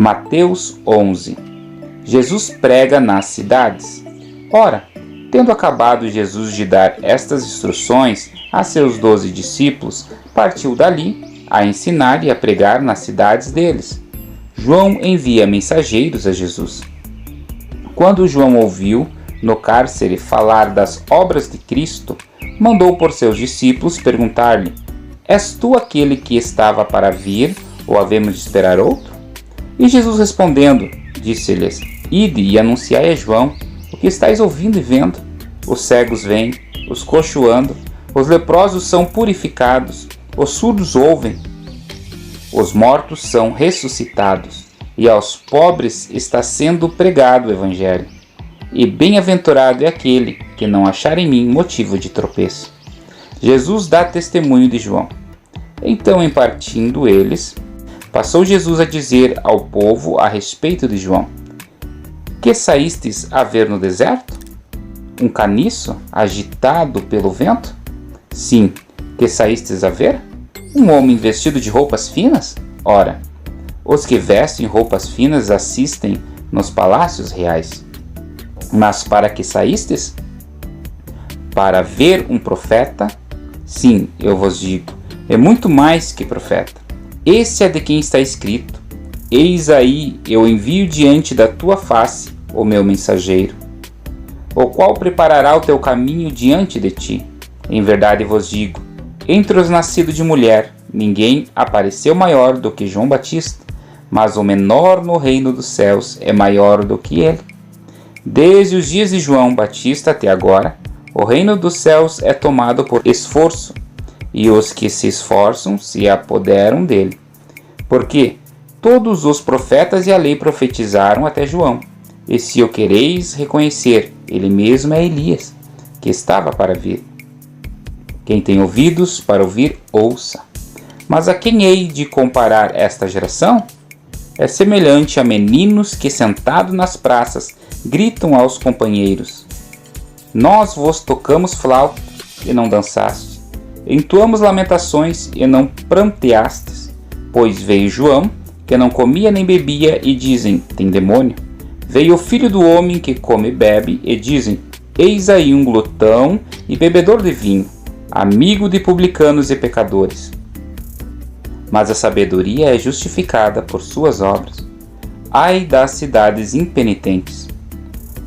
Mateus 11. Jesus prega nas cidades. Ora, tendo acabado Jesus de dar estas instruções a seus 12 discípulos, partiu dali a ensinar e a pregar nas cidades deles. João envia mensageiros a Jesus. Quando João ouviu no cárcere falar das obras de Cristo, mandou por seus discípulos perguntar-lhe: És tu aquele que estava para vir, ou havemos de esperar outro? E Jesus respondendo, disse-lhes: Ide e anunciai a João o que estáis ouvindo e vendo. Os cegos vêm, os coxos andam, os leprosos são purificados, os surdos ouvem, os mortos são ressuscitados, e aos pobres está sendo pregado o Evangelho. E bem-aventurado é aquele que não achar em mim motivo de tropeço. Jesus dá testemunho de João. Então, em partindo eles, passou Jesus a dizer ao povo a respeito de João: Que saístes a ver no deserto? Um caniço agitado pelo vento? Sim, que saístes a ver? Um homem vestido de roupas finas? Ora, os que vestem roupas finas assistem nos palácios reais. Mas para que saístes? Para ver um profeta? Sim, eu vos digo, é muito mais que profeta. Esse é de quem está escrito: Eis aí, eu envio diante da tua face o meu mensageiro, o qual preparará o teu caminho diante de ti. Em verdade vos digo, entre os nascidos de mulher, ninguém apareceu maior do que João Batista, mas o menor no reino dos céus é maior do que ele. Desde os dias de João Batista até agora, o reino dos céus é tomado por esforço, e os que se esforçam se apoderam dele. Porque todos os profetas e a lei profetizaram até João. E se o quereis reconhecer, ele mesmo é Elias, que estava para vir. Quem tem ouvidos para ouvir, ouça. Mas a quem hei de comparar esta geração? É semelhante a meninos que, sentados nas praças, gritam aos companheiros: Nós vos tocamos flauta e não dançaste, entoamos lamentações e não pranteastes. Pois veio João, que não comia nem bebia, e dizem: Tem demônio. Veio o filho do homem que come e bebe, e dizem: Eis aí um glutão e bebedor de vinho, amigo de publicanos e pecadores. Mas a sabedoria é justificada por suas obras. Ai das cidades impenitentes!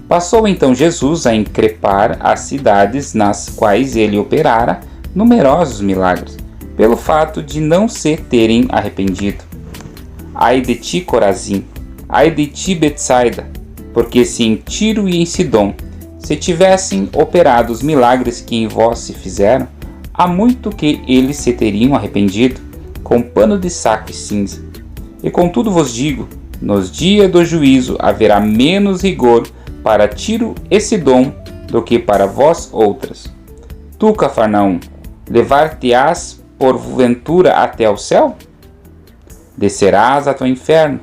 Passou então Jesus a increpar as cidades nas quais ele operara numerosos milagres, pelo fato de não se terem arrependido. Ai de ti, Corazim! Ai de ti, Betsaida! Porque se em Tiro e em Sidom se tivessem operado os milagres que em vós se fizeram, há muito que eles se teriam arrependido, com pano de saco e cinza. E contudo vos digo, nos dias do juízo haverá menos rigor para Tiro e Sidom do que para vós outras. Tu, Cafarnaum, levar-te-ás porventura até ao céu? Descerás até o inferno,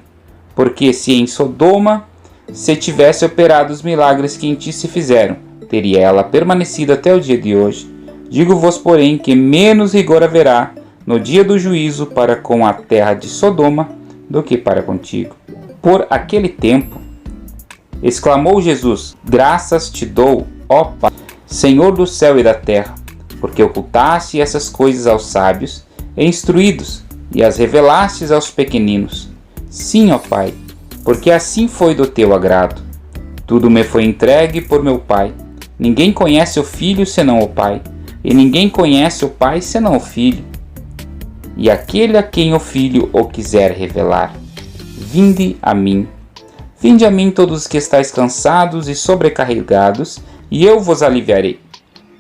porque se em Sodoma se tivesse operado os milagres que em ti se fizeram, teria ela permanecido até o dia de hoje. Digo-vos, porém, que menos rigor haverá no dia do juízo para com a terra de Sodoma do que para contigo. Por aquele tempo, exclamou Jesus: Graças te dou, ó Pai, Senhor do céu e da terra, porque ocultaste essas coisas aos sábios e instruídos, e as revelastes aos pequeninos. Sim, ó Pai, porque assim foi do teu agrado. Tudo me foi entregue por meu Pai. Ninguém conhece o Filho senão o Pai, e ninguém conhece o Pai senão o Filho, e aquele a quem o Filho o quiser revelar. Vinde a mim. Vinde a mim todos os que estáis cansados e sobrecarregados, e eu vos aliviarei.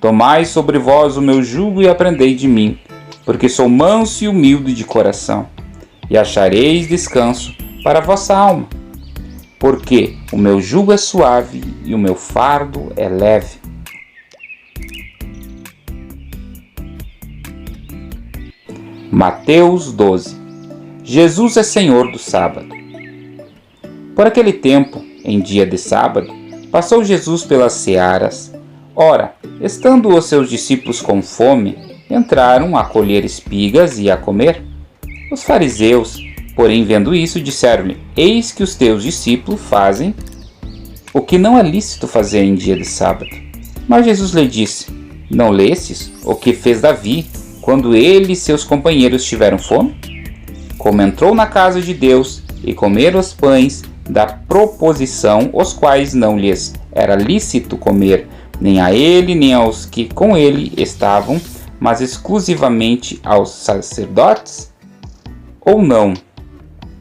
Tomai sobre vós o meu jugo e aprendei de mim, porque sou manso e humilde de coração, e achareis descanso para a vossa alma. Porque o meu jugo é suave e o meu fardo é leve. Mateus 12. Jesus é Senhor do sábado. Por aquele tempo, em dia de sábado, passou Jesus pelas searas. Ora, estando os seus discípulos com fome, entraram a colher espigas e a comer. Os fariseus, porém, vendo isso, disseram-lhe: Eis que os teus discípulos fazem o que não é lícito fazer em dia de sábado. Mas Jesus lhe disse: Não lestes o que fez Davi, quando ele e seus companheiros tiveram fome? Como entrou na casa de Deus e comeram os pães da proposição, os quais não lhes era lícito comer, nem a ele, nem aos que com ele estavam, mas exclusivamente aos sacerdotes? Ou não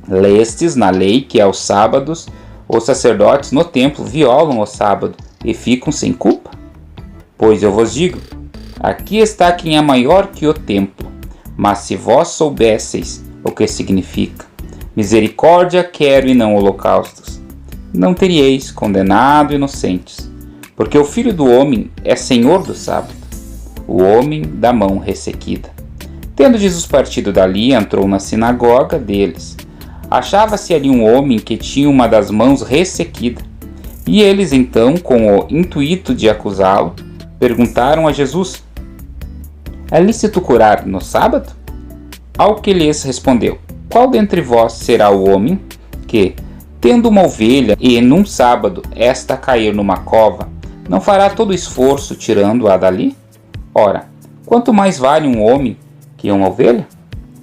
lestes na lei que aos sábados os sacerdotes no templo violam o sábado e ficam sem culpa? Pois eu vos digo, aqui está quem é maior que o templo. Mas se vós soubesseis o que significa misericórdia quero e não holocaustos, não teríeis condenado inocentes, porque o Filho do Homem é Senhor do sábado, o homem da mão ressequida. Tendo Jesus partido dali, entrou na sinagoga deles. Achava-se ali um homem que tinha uma das mãos ressequida. E eles então, com o intuito de acusá-lo, perguntaram a Jesus: É lícito curar no sábado? Ao que lhes respondeu: Qual dentre vós será o homem que, tendo uma ovelha e num sábado esta cair numa cova, não fará todo o esforço tirando-a dali? Ora, quanto mais vale um homem que uma ovelha?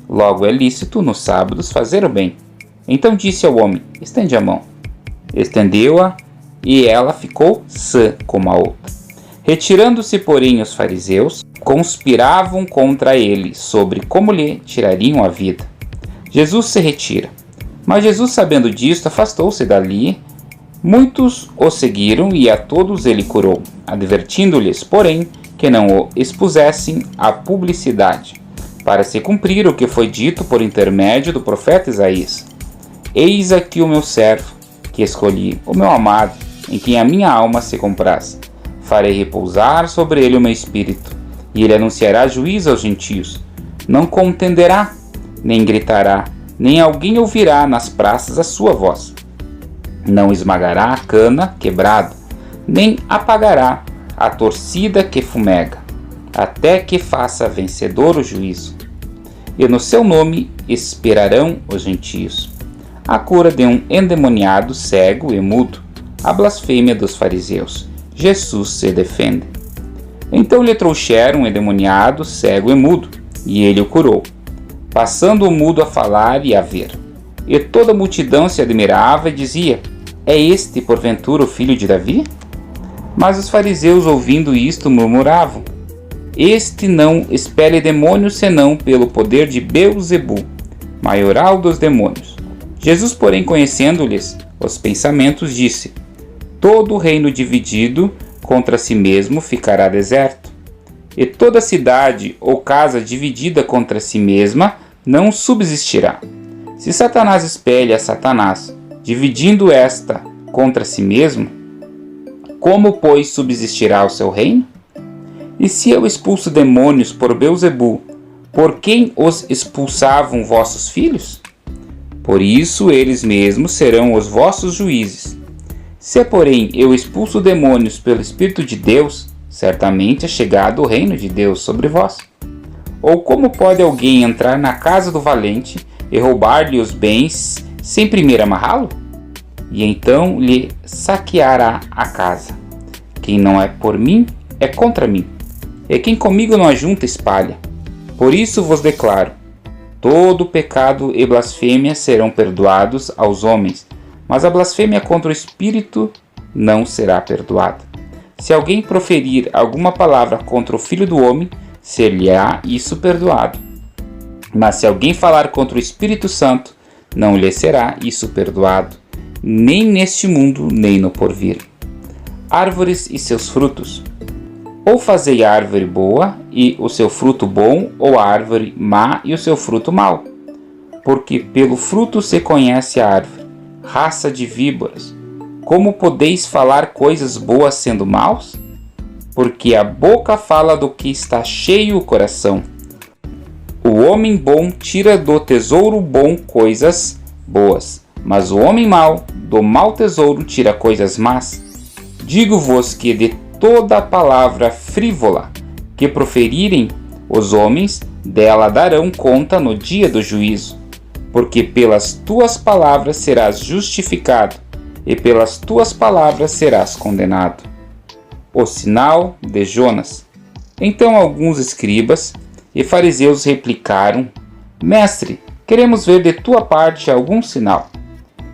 Logo é lícito nos sábados fazer o bem. Então disse ao homem: Estende a mão. Estendeu-a e ela ficou sã como a outra. Retirando-se, porém, os fariseus, conspiravam contra ele sobre como lhe tirariam a vida. Jesus se retira. Mas Jesus, sabendo disto, afastou-se dali. Muitos o seguiram e a todos ele curou, advertindo-lhes, porém, que não o expusessem à publicidade, para se cumprir o que foi dito por intermédio do profeta Isaías: Eis aqui o meu servo, que escolhi, o meu amado, em quem a minha alma se compraz. Farei repousar sobre ele o meu espírito, e ele anunciará juízo aos gentios. Não contenderá, nem gritará, nem alguém ouvirá nas praças a sua voz. Não esmagará a cana quebrada, nem apagará a torcida que fumega, até que faça vencedor o juízo. E no seu nome esperarão os gentios. A cura de um endemoniado cego e mudo, a blasfêmia dos fariseus. Jesus se defende. Então lhe trouxeram um endemoniado cego e mudo, e ele o curou, passando o mudo a falar e a ver. E toda a multidão se admirava e dizia: É este, porventura, o filho de Davi? Mas os fariseus, ouvindo isto, murmuravam: Este não expele demônios, senão pelo poder de Beelzebu, maioral dos demônios. Jesus, porém, conhecendo-lhes os pensamentos, disse: Todo reino dividido contra si mesmo ficará deserto, e toda cidade ou casa dividida contra si mesma não subsistirá. Se Satanás espelha a Satanás, dividindo esta contra si mesmo, como, pois, subsistirá o seu reino? E se eu expulso demônios por Beelzebu, por quem os expulsavam vossos filhos? Por isso eles mesmos serão os vossos juízes. Se, porém, eu expulso demônios pelo Espírito de Deus, certamente é chegado o reino de Deus sobre vós. Ou como pode alguém entrar na casa do valente e roubar-lhe os bens sem primeiro amarrá-lo? E então lhe saqueará a casa. Quem não é por mim, é contra mim. E quem comigo não ajunta, espalha. Por isso vos declaro: todo pecado e blasfêmia serão perdoados aos homens, mas a blasfêmia contra o Espírito não será perdoada. Se alguém proferir alguma palavra contra o Filho do Homem, ser-lhe-á isso perdoado. Mas se alguém falar contra o Espírito Santo, não lhe será isso perdoado, nem neste mundo, nem no porvir. Árvores e seus frutos. Ou fazei a árvore boa e o seu fruto bom, ou a árvore má e o seu fruto mau. Porque pelo fruto se conhece a árvore. Raça de víboras, como podeis falar coisas boas sendo maus? Porque a boca fala do que está cheio o coração. O homem bom tira do tesouro bom coisas boas, mas o homem mau do mau tesouro tira coisas más. Digo-vos que de toda palavra frívola que proferirem os homens, dela darão conta no dia do juízo. porque pelas tuas palavras serás justificado, e pelas tuas palavras serás condenado. O sinal de Jonas. Então alguns escribas e fariseus replicaram: Mestre, queremos ver de tua parte algum sinal.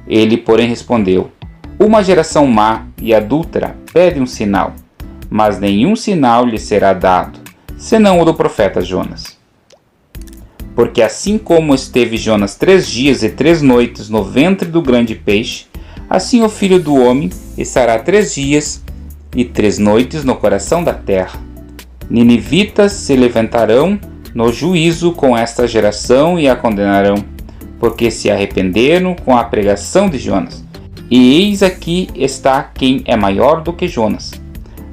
Ele, porém, respondeu: Uma geração má e adúltera pede um sinal, mas nenhum sinal lhe será dado, senão o do profeta Jonas. Porque assim como esteve Jonas 3 dias e 3 noites no ventre do grande peixe, assim o Filho do Homem estará 3 dias e 3 noites no coração da terra. Ninivitas se levantarão no juízo com esta geração e a condenarão, porque se arrependeram com a pregação de Jonas. E eis aqui está quem é maior do que Jonas.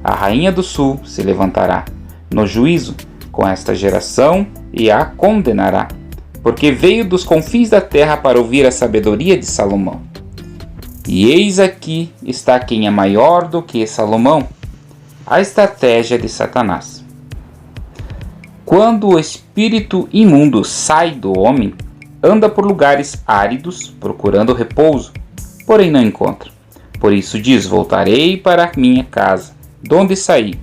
A rainha do sul se levantará no juízo com esta geração e a condenará, porque veio dos confins da terra para ouvir a sabedoria de Salomão. E eis aqui está quem é maior do que Salomão. A estratégia de Satanás. Quando o espírito imundo sai do homem, anda por lugares áridos procurando repouso, porém não encontra. Por isso diz: Voltarei para minha casa, donde saí,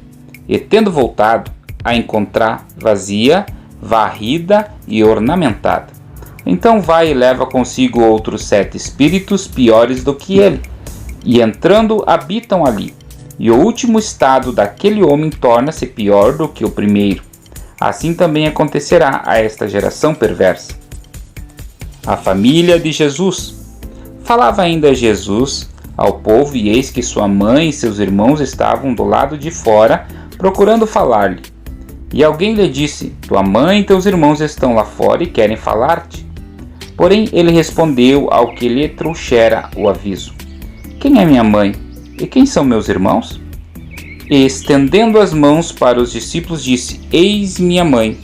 e tendo voltado, a encontrar vazia, varrida e ornamentada. Então vai e leva consigo outros 7 espíritos piores do que ele, e entrando habitam ali. E o último estado daquele homem torna-se pior do que o primeiro. Assim também acontecerá a esta geração perversa. A família de Jesus. Falava ainda Jesus ao povo, e eis que sua mãe e seus irmãos estavam do lado de fora, procurando falar-lhe. E alguém lhe disse: Tua mãe e teus irmãos estão lá fora e querem falar-te. Porém ele respondeu ao que lhe trouxera o aviso: Quem é minha mãe e quem são meus irmãos? E estendendo as mãos para os discípulos disse: Eis minha mãe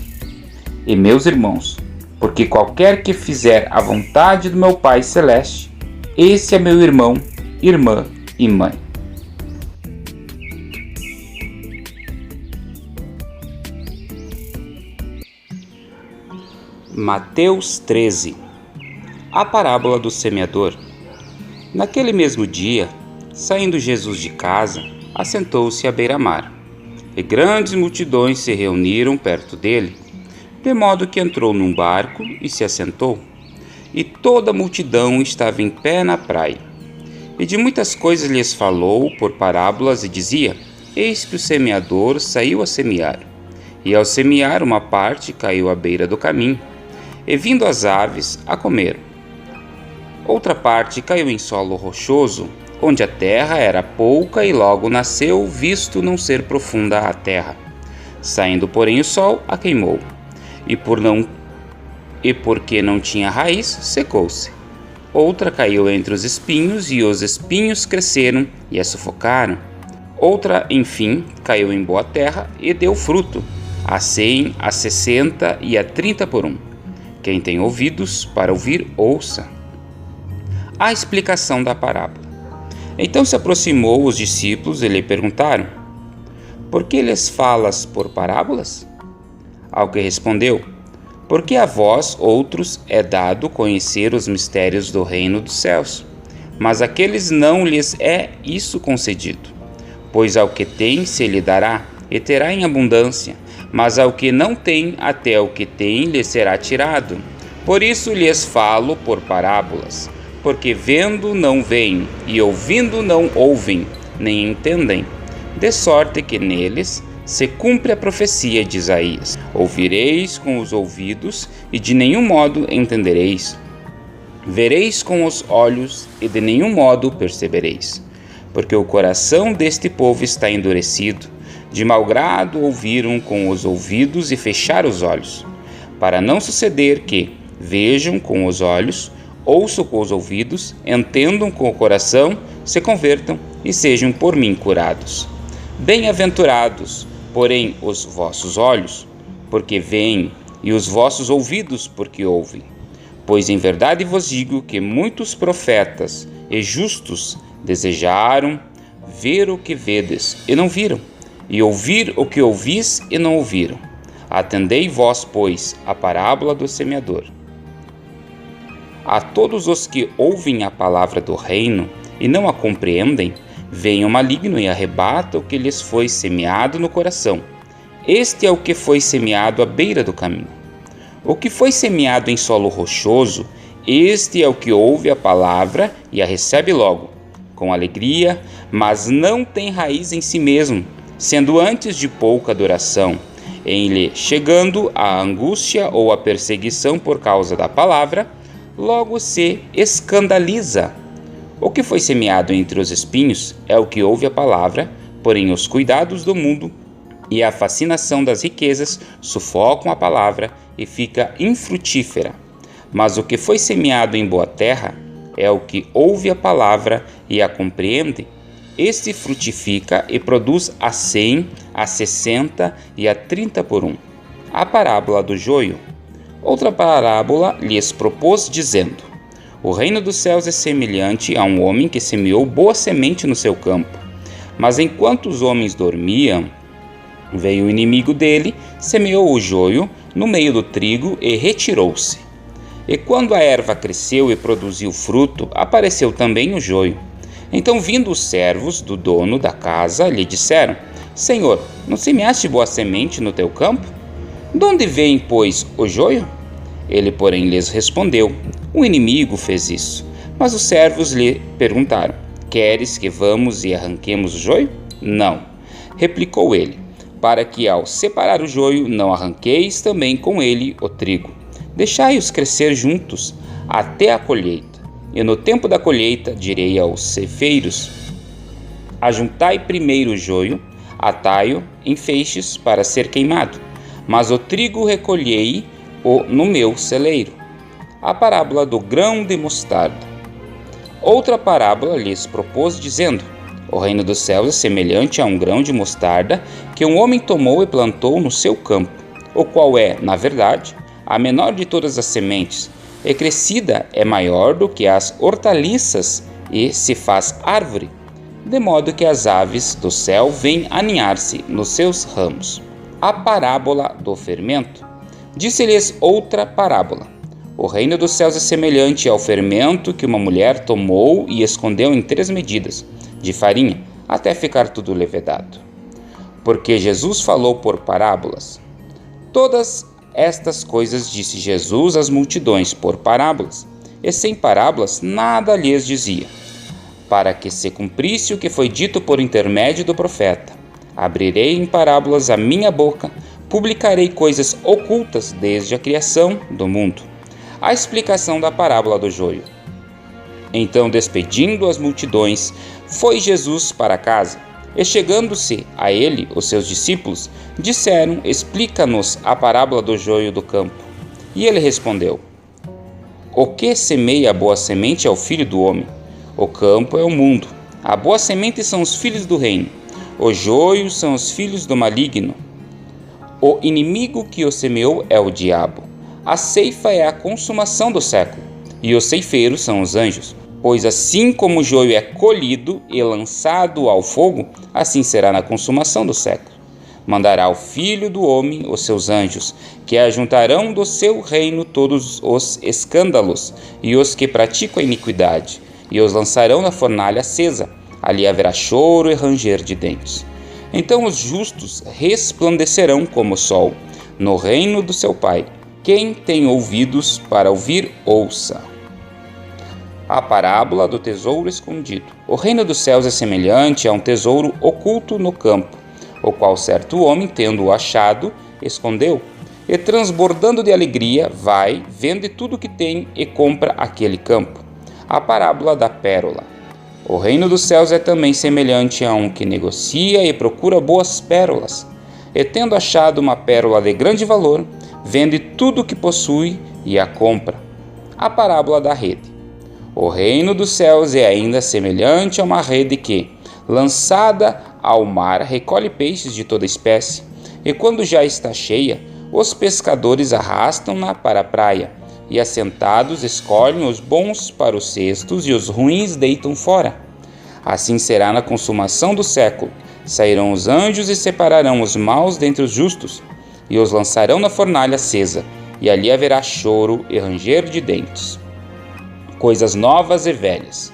e meus irmãos, porque qualquer que fizer a vontade do meu Pai Celeste, esse é meu irmão, irmã e mãe. Mateus 13. A parábola do semeador. Naquele mesmo dia, saindo Jesus de casa, assentou-se à beira-mar, e grandes multidões se reuniram perto dele, de modo que entrou num barco e se assentou, e toda a multidão estava em pé na praia. E de muitas coisas lhes falou por parábolas e dizia: Eis que o semeador saiu a semear, e ao semear uma parte caiu à beira do caminho, e vindo as aves a comer. Outra parte caiu em solo rochoso, onde a terra era pouca e logo nasceu, visto não ser profunda a terra. Saindo, porém, o sol a queimou, e porque não tinha raiz, secou-se. Outra caiu entre os espinhos, e os espinhos cresceram e a sufocaram. Outra, enfim, caiu em boa terra e deu fruto, a 100, a 60 e a 30 por 1. Quem tem ouvidos para ouvir, ouça. A explicação da parábola. Então se aproximou os discípulos e lhe perguntaram: Por que lhes falas por parábolas? Ao que respondeu: Porque a vós, outros, é dado conhecer os mistérios do reino dos céus, mas àqueles não lhes é isso concedido. Pois ao que tem se lhe dará, e terá em abundância, mas ao que não tem, até o que tem lhe será tirado. Por isso lhes falo por parábolas, porque vendo não veem, e ouvindo não ouvem, nem entendem, de sorte que neles se cumpre a profecia de Isaías: Ouvireis com os ouvidos, e de nenhum modo entendereis. Vereis com os olhos, e de nenhum modo percebereis. Porque o coração deste povo está endurecido, de mau grado ouviram com os ouvidos e fecharam os olhos, para não suceder que vejam com os olhos, ouçam com os ouvidos, entendam com o coração, se convertam e sejam por mim curados. Bem-aventurados, porém, os vossos olhos, porque veem, e os vossos ouvidos, porque ouvem. Pois em verdade vos digo que muitos profetas e justos desejaram ver o que vedes e não viram, e ouvir o que ouvis e não ouviram. Atendei vós, pois, a parábola do semeador. A todos os que ouvem a palavra do reino e não a compreendem, vem o maligno e arrebata o que lhes foi semeado no coração. Este é o que foi semeado à beira do caminho. O que foi semeado em solo rochoso, este é o que ouve a palavra e a recebe logo, com alegria, mas não tem raiz em si mesmo, sendo antes de pouca duração, em lhe chegando a angústia ou a perseguição por causa da palavra, logo se escandaliza. O que foi semeado entre os espinhos é o que ouve a palavra, porém os cuidados do mundo e a fascinação das riquezas sufocam a palavra e fica infrutífera. Mas o que foi semeado em boa terra é o que ouve a palavra e a compreende. Este frutifica e produz a 100, a 60 e a 30 por um. A parábola do joio. Outra parábola lhes propôs, dizendo: O reino dos céus é semelhante a um homem que semeou boa semente no seu campo. Mas enquanto os homens dormiam, veio o inimigo dele, semeou o joio no meio do trigo e retirou-se. E quando a erva cresceu e produziu fruto, apareceu também o joio. Então, vindo os servos do dono da casa, lhe disseram: Senhor, não semeaste boa semente no teu campo? De onde vem, pois, o joio? Ele, porém, lhes respondeu: O inimigo fez isso. Mas os servos lhe perguntaram: Queres que vamos e arranquemos o joio? Não. Replicou ele: Para que ao separar o joio não arranqueis também com ele o trigo. Deixai-os crescer juntos até a colheita. E no tempo da colheita direi aos ceifeiros: Ajuntai primeiro o joio, atai-o em feixes para ser queimado, mas o trigo recolhei-o no meu celeiro. A parábola do grão de mostarda. Outra parábola lhes propôs, dizendo: O reino dos céus é semelhante a um grão de mostarda que um homem tomou e plantou no seu campo, o qual é, na verdade, a menor de todas as sementes, e crescida é maior do que as hortaliças e se faz árvore, de modo que as aves do céu vêm aninhar-se nos seus ramos. A parábola do fermento. Disse-lhes outra parábola: O reino dos céus é semelhante ao fermento que uma mulher tomou e escondeu em 3 medidas de farinha, até ficar tudo levedado. Porque Jesus falou por parábolas. Todas estas coisas disse Jesus às multidões por parábolas, e sem parábolas nada lhes dizia, para que se cumprisse o que foi dito por intermédio do profeta: Abrirei em parábolas a minha boca, publicarei coisas ocultas desde a criação do mundo. A explicação da parábola do joio. Então, despedindo as multidões, foi Jesus para casa. E chegando-se a ele, os seus discípulos disseram: Explica-nos a parábola do joio do campo. E ele respondeu: O que semeia a boa semente é o filho do homem. O campo é o mundo. A boa semente são os filhos do reino. Os joios são os filhos do maligno. O inimigo que o semeou é o diabo. A ceifa é a consumação do século, e os ceifeiros são os anjos. Pois assim como o joio é colhido e lançado ao fogo, assim será na consumação do século. Mandará o Filho do Homem os seus anjos, que ajuntarão do seu reino todos os escândalos e os que praticam a iniquidade, e os lançarão na fornalha acesa. Ali haverá choro e ranger de dentes. Então os justos resplandecerão como o sol, no reino do seu Pai. Quem tem ouvidos para ouvir, ouça. A parábola do tesouro escondido. O reino dos céus é semelhante a um tesouro oculto no campo, o qual certo homem, tendo-o achado, escondeu, e transbordando de alegria, vai, vende tudo o que tem e compra aquele campo. A parábola da pérola. O reino dos céus é também semelhante a um que negocia e procura boas pérolas, e tendo achado uma pérola de grande valor, vende tudo o que possui e a compra. A parábola da rede. O reino dos céus é ainda semelhante a uma rede que, lançada ao mar, recolhe peixes de toda espécie, e quando já está cheia, os pescadores arrastam-na para a praia, e assentados escolhem os bons para os cestos e os ruins deitam fora. Assim será na consumação do século. Sairão os anjos e separarão os maus dentre os justos, e os lançarão na fornalha acesa, e ali haverá choro e ranger de dentes. coisas novas e velhas.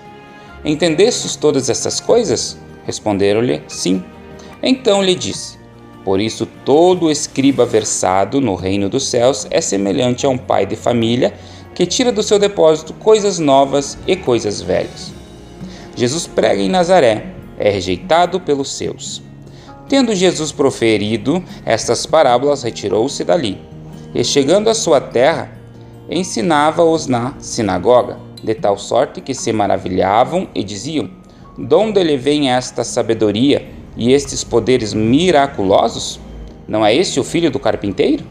Entendestes todas estas coisas? Responderam-lhe, sim. Então lhe disse, por isso todo escriba versado no reino dos céus é semelhante a um pai de família que tira do seu depósito coisas novas e coisas velhas. Jesus prega em Nazaré, é rejeitado pelos seus. Tendo Jesus proferido estas parábolas, retirou-se dali, e chegando à sua terra, ensinava-os na sinagoga, de tal sorte que se maravilhavam e diziam, de onde lhe vem esta sabedoria e estes poderes miraculosos? Não é este o filho do carpinteiro?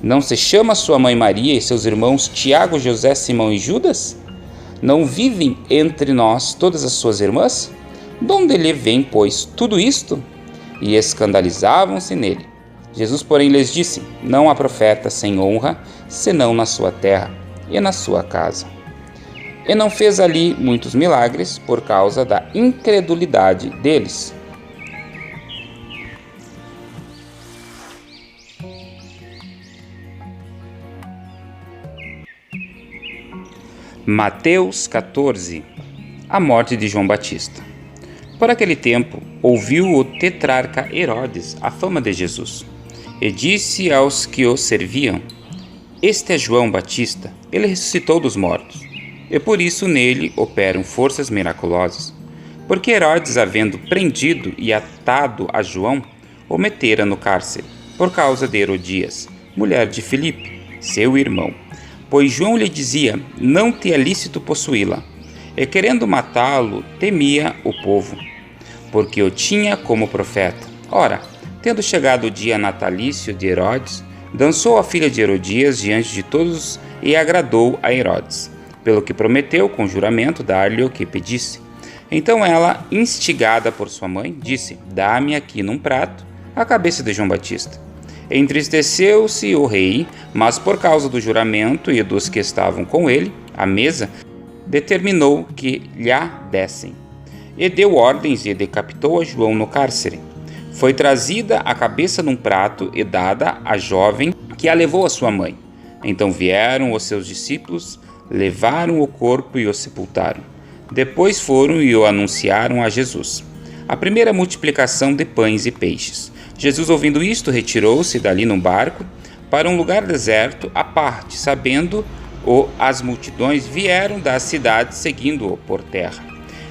Não se chama sua mãe Maria e seus irmãos Tiago, José, Simão e Judas? Não vivem entre nós todas as suas irmãs? De onde lhe vem, pois, tudo isto? E escandalizavam-se nele. Jesus, porém, lhes disse, não há profeta sem honra, senão na sua terra e na sua casa. E não fez ali muitos milagres por causa da incredulidade deles. Mateus 14. A morte de João Batista. Por aquele tempo, ouviu o tetrarca Herodes a fama de Jesus, e disse aos que o serviam, este é João Batista, ele ressuscitou dos mortos, e por isso nele operam forças miraculosas. Porque Herodes, havendo prendido e atado a João, o metera no cárcere, por causa de Herodias, mulher de Filipe, seu irmão. Pois João lhe dizia, não te é lícito possuí-la. E querendo matá-lo, temia o povo, porque o tinha como profeta. Ora, tendo chegado o dia natalício de Herodes, dançou a filha de Herodias diante de todos e agradou a Herodes, pelo que prometeu com juramento dar-lhe o que pedisse. Então ela, instigada por sua mãe, disse, dá-me aqui num prato a cabeça de João Batista. Entristeceu-se o rei, mas por causa do juramento e dos que estavam com ele, à mesa, determinou que lhe dessem. E deu ordens e decapitou a João no cárcere. Foi trazida a cabeça num prato e dada à jovem que a levou à sua mãe. Então vieram os seus discípulos, levaram o corpo e o sepultaram. Depois foram e o anunciaram a Jesus. A primeira multiplicação de pães e peixes. Jesus, ouvindo isto, retirou-se dali num barco para um lugar deserto à parte, sabendo-o, as multidões vieram das cidades seguindo-o por terra.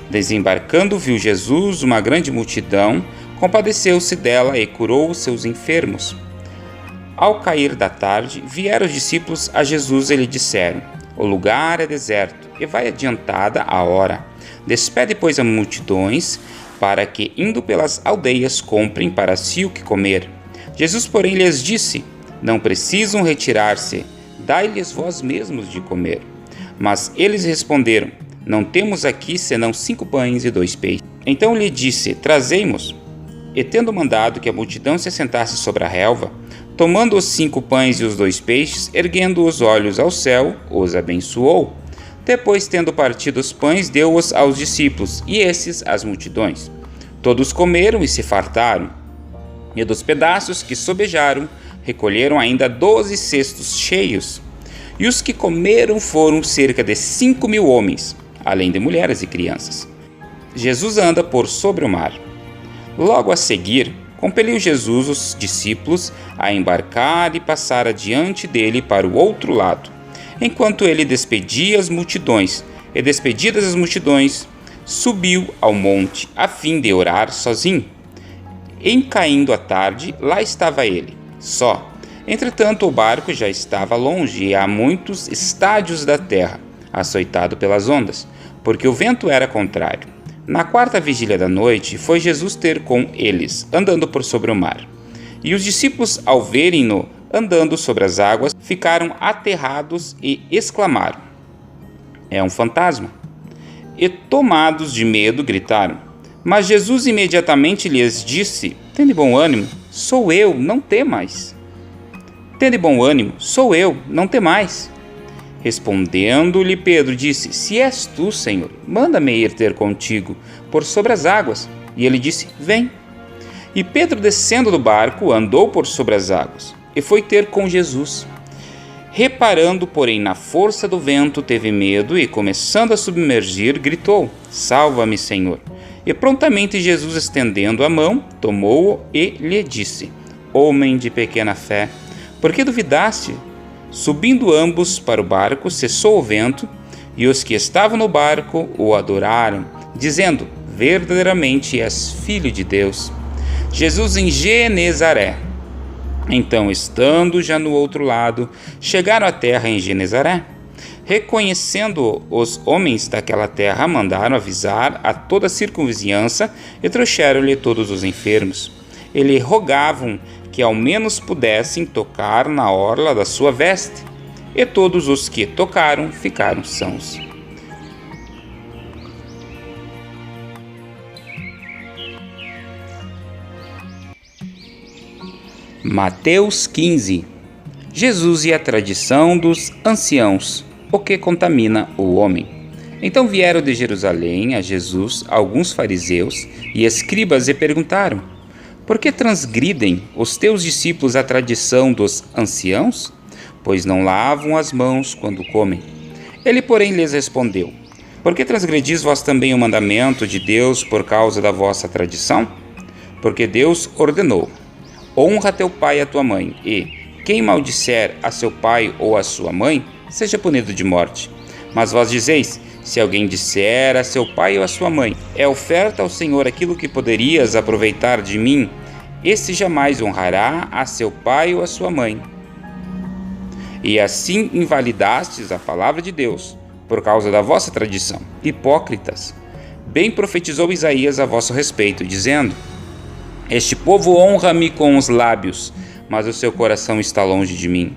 Desembarcando, viu Jesus uma grande multidão, compadeceu-se dela e curou os seus enfermos. Ao cair da tarde, vieram os discípulos a Jesus e lhe disseram, o lugar é deserto e vai adiantada a hora. Despede, pois, as multidões, para que, indo pelas aldeias, comprem para si o que comer. Jesus, porém, lhes disse, não precisam retirar-se, dai-lhes vós mesmos de comer. Mas eles responderam, não temos aqui senão 5 pães e 2 peixes. Então lhe disse, trazei-mos. E tendo mandado que a multidão se assentasse sobre a relva, tomando os 5 pães e os 2 peixes, erguendo os olhos ao céu, os abençoou. Depois, tendo partido os pães, deu-os aos discípulos, e esses às multidões. Todos comeram e se fartaram. E dos pedaços que sobejaram, recolheram ainda 12 cestos cheios. E os que comeram foram cerca de 5.000 homens, além de mulheres e crianças. Jesus anda por sobre o mar. Logo a seguir, compeliu Jesus os discípulos a embarcar e passar adiante dele para o outro lado, enquanto ele despedia as multidões, e despedidas as multidões, subiu ao monte a fim de orar sozinho. Em caindo a tarde, lá estava ele, só. Entretanto, o barco já estava longe e a muitos estádios da terra, açoitado pelas ondas, porque o vento era contrário. Na 4ª vigília da noite, foi Jesus ter com eles, andando por sobre o mar. E os discípulos, ao verem-no andando sobre as águas, ficaram aterrados e exclamaram, é um fantasma. E tomados de medo, gritaram. Mas Jesus imediatamente lhes disse, tende bom ânimo, sou eu, não temais. Tende bom ânimo, sou eu, não temais. Respondendo-lhe Pedro, disse, se és tu, Senhor, manda-me ir ter contigo, por sobre as águas. E ele disse, vem. E Pedro, descendo do barco, andou por sobre as águas, e foi ter com Jesus. Reparando, porém, na força do vento, teve medo e, começando a submergir, gritou: Salva-me, Senhor! E prontamente Jesus, estendendo a mão, tomou-o e lhe disse: Homem de pequena fé, por que duvidaste? Subindo ambos para o barco, cessou o vento, e os que estavam no barco o adoraram, dizendo: Verdadeiramente és Filho de Deus. Jesus em Genezaré. Então, estando já no outro lado, chegaram à terra em Genezaré. Reconhecendo os homens daquela terra, mandaram avisar a toda a circunvizinhança e trouxeram-lhe todos os enfermos. E lhe rogavam que ao menos pudessem tocar na orla da sua veste. E todos os que tocaram ficaram sãos. Mateus 15. Jesus e a tradição dos anciãos, o que contamina o homem. Então vieram de Jerusalém a Jesus alguns fariseus e escribas e perguntaram: Por que transgridem os teus discípulos a tradição dos anciãos? Pois não lavam as mãos quando comem. Ele, porém, lhes respondeu: Por que transgredis vós também o mandamento de Deus por causa da vossa tradição? Porque Deus ordenou: Honra teu pai e a tua mãe, e quem maldisser a seu pai ou a sua mãe, seja punido de morte. Mas vós dizeis: se alguém disser a seu pai ou a sua mãe, é oferta ao Senhor aquilo que poderias aproveitar de mim, esse jamais honrará a seu pai ou a sua mãe. E assim invalidastes a palavra de Deus, por causa da vossa tradição. Hipócritas! Bem profetizou Isaías a vosso respeito, dizendo: Este povo honra-me com os lábios, mas o seu coração está longe de mim.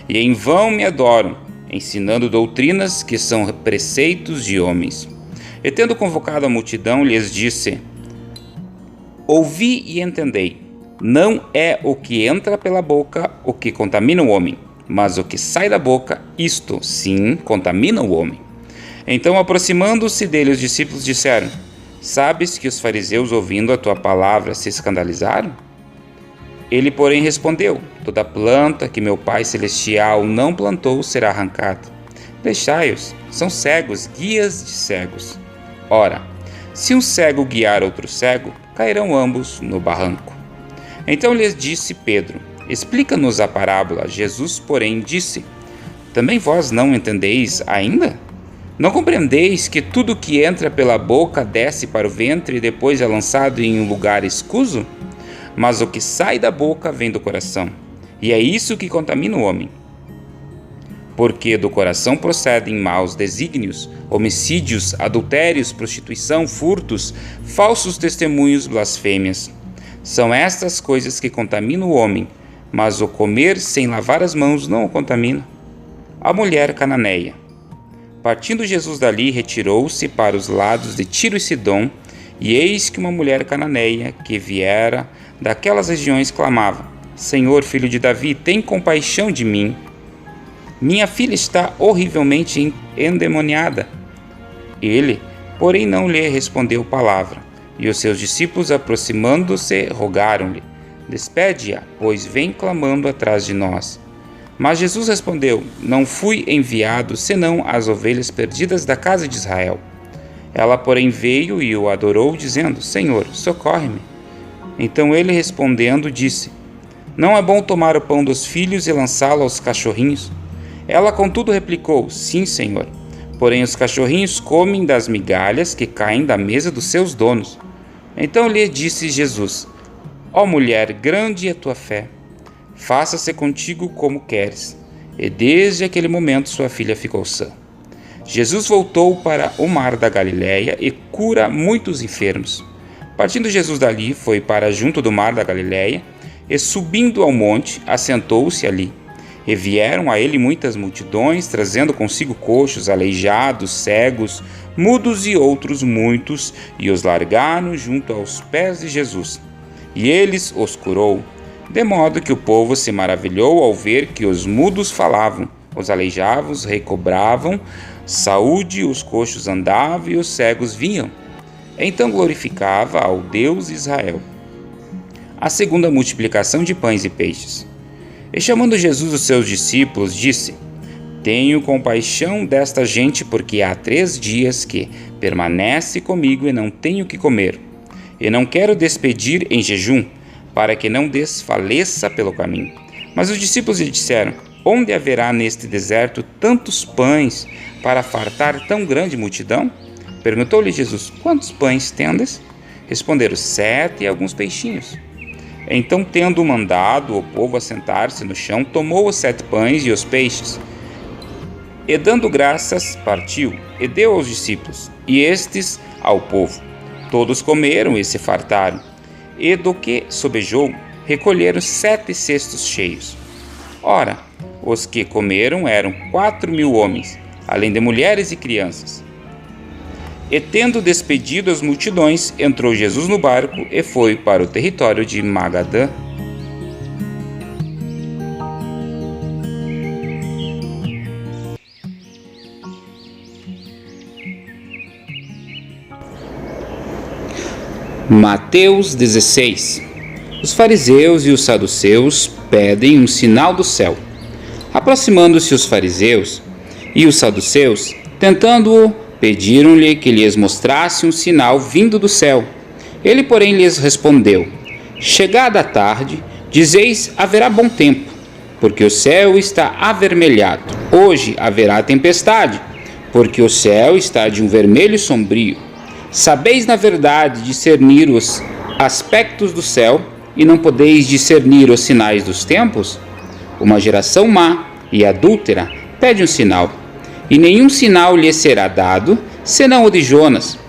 E em vão me adoram, ensinando doutrinas que são preceitos de homens. E tendo convocado a multidão, lhes disse: Ouvi e entendei. Não é o que entra pela boca o que contamina o homem, mas o que sai da boca, isto, sim, contamina o homem. Então, aproximando-se dele, os discípulos disseram: Sabes que os fariseus, ouvindo a tua palavra, se escandalizaram? Ele, porém, respondeu: Toda planta que meu Pai Celestial não plantou será arrancada. Deixai-os, são cegos, guias de cegos. Ora, se um cego guiar outro cego, cairão ambos no barranco. Então lhes disse Pedro: Explica-nos a parábola. Jesus, porém, disse: Também vós não entendeis ainda? Não compreendeis que tudo que entra pela boca desce para o ventre e depois é lançado em um lugar escuso? Mas o que sai da boca vem do coração, e é isso que contamina o homem. Porque do coração procedem maus desígnios, homicídios, adultérios, prostituição, furtos, falsos testemunhos, blasfêmias. São estas coisas que contaminam o homem, mas o comer sem lavar as mãos não o contamina. A mulher cananeia. Partindo Jesus dali, retirou-se para os lados de Tiro e Sidom, e eis que uma mulher cananeia, que viera daquelas regiões, clamava: Senhor, filho de Davi, tem compaixão de mim. Minha filha está horrivelmente endemoniada. Ele, porém, não lhe respondeu palavra, e os seus discípulos, aproximando-se, rogaram-lhe: Despede-a, pois vem clamando atrás de nós. Mas Jesus respondeu: Não fui enviado senão às ovelhas perdidas da casa de Israel. Ela, porém, veio e o adorou, dizendo: Senhor, socorre-me. Então ele, respondendo, disse: Não é bom tomar o pão dos filhos e lançá-lo aos cachorrinhos? Ela, contudo, replicou: Sim, Senhor. Porém, os cachorrinhos comem das migalhas que caem da mesa dos seus donos. Então lhe disse Jesus: Ó mulher, grande é a tua fé. Faça-se contigo como queres. E desde aquele momento sua filha ficou sã. Jesus voltou para o mar da Galileia e cura muitos enfermos. Partindo Jesus dali, foi para junto do mar da Galileia, e subindo ao monte, assentou-se ali. E vieram a ele muitas multidões, trazendo consigo coxos, aleijados, cegos, mudos e outros muitos, e os largaram junto aos pés de Jesus. E eles os curou, de modo que o povo se maravilhou ao ver que os mudos falavam, os aleijados recobravam saúde, os coxos andavam e os cegos vinham. Então glorificava ao Deus Israel. A segunda multiplicação de pães e peixes. E chamando Jesus os seus discípulos, disse: Tenho compaixão desta gente, porque há 3 dias que permanece comigo e não tenho o que comer. E não quero despedir em jejum, para que não desfaleça pelo caminho. Mas os discípulos lhe disseram: Onde haverá neste deserto tantos pães para fartar tão grande multidão? Perguntou-lhe Jesus: Quantos pães tendes? Responderam: 7 e alguns peixinhos. Então, tendo mandado o povo assentar-se no chão, tomou os 7 pães e os peixes, e dando graças, partiu, e deu aos discípulos, e estes ao povo. Todos comeram e se fartaram, e do que sobejou, recolheram 7 cestos cheios. Ora, os que comeram eram 4.000 homens, além de mulheres e crianças. E tendo despedido as multidões, entrou Jesus no barco e foi para o território de Magadã. Mateus 16. Os fariseus e os saduceus pedem um sinal do céu. Aproximando-se os fariseus e os saduceus, tentando-o, pediram-lhe que lhes mostrasse um sinal vindo do céu. Ele, porém, lhes respondeu: Chegada a tarde, dizeis: haverá bom tempo, porque o céu está avermelhado. Hoje haverá tempestade, porque o céu está de um vermelho sombrio. Sabeis, na verdade, discernir os aspectos do céu, e não podeis discernir os sinais dos tempos? Uma geração má e adúltera pede um sinal, e nenhum sinal lhe será dado, senão o de Jonas.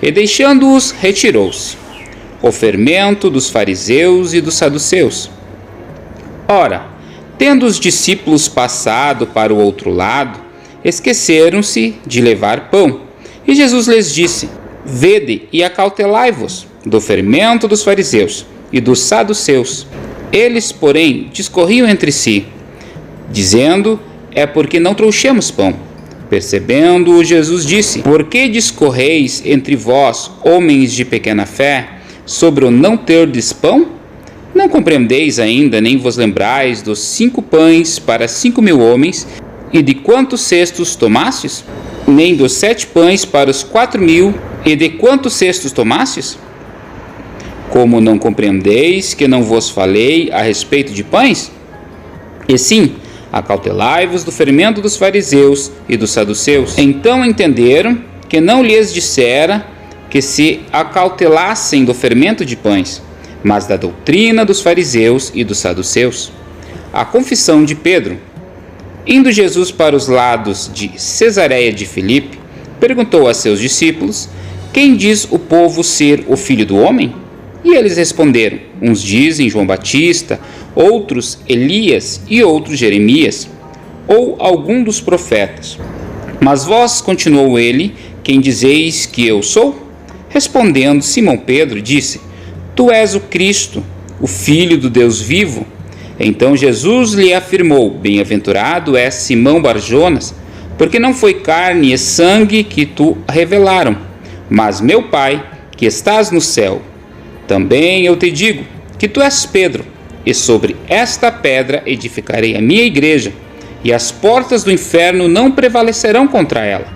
E deixando-os, retirou-se. O fermento dos fariseus e dos saduceus. Ora, tendo os discípulos passado para o outro lado, esqueceram-se de levar pão. E Jesus lhes disse: Vede e acautelai-vos do fermento dos fariseus e dos saduceus. Eles, porém, discorriam entre si, dizendo: É porque não trouxemos pão. Percebendo-o, Jesus disse: Por que discorreis entre vós, homens de pequena fé, sobre o não terdes pão? Não compreendeis ainda, nem vos lembrais dos 5 pães para 5.000 homens, e de quantos cestos tomastes? Nem dos 7 pães para os 4.000, e de quantos cestos tomastes? Como não compreendeis que não vos falei a respeito de pães? E sim, acautelai-vos do fermento dos fariseus e dos saduceus. Então entenderam que não lhes dissera que se acautelassem do fermento de pães, mas da doutrina dos fariseus e dos saduceus. A confissão de Pedro. Indo Jesus para os lados de Cesareia de Filipe, perguntou a seus discípulos: Quem diz o povo ser o Filho do Homem? E eles responderam: Uns dizem João Batista, outros Elias e outros Jeremias, ou algum dos profetas. Mas vós, continuou ele, quem dizeis que eu sou? Respondendo, Simão Pedro disse: Tu és o Cristo, o Filho do Deus vivo. Então Jesus lhe afirmou: Bem-aventurado és Simão Barjonas, porque não foi carne e sangue que tu revelaram, mas meu Pai, que estás no céu. Também eu te digo que tu és Pedro, e sobre esta pedra edificarei a minha igreja, e as portas do inferno não prevalecerão contra ela.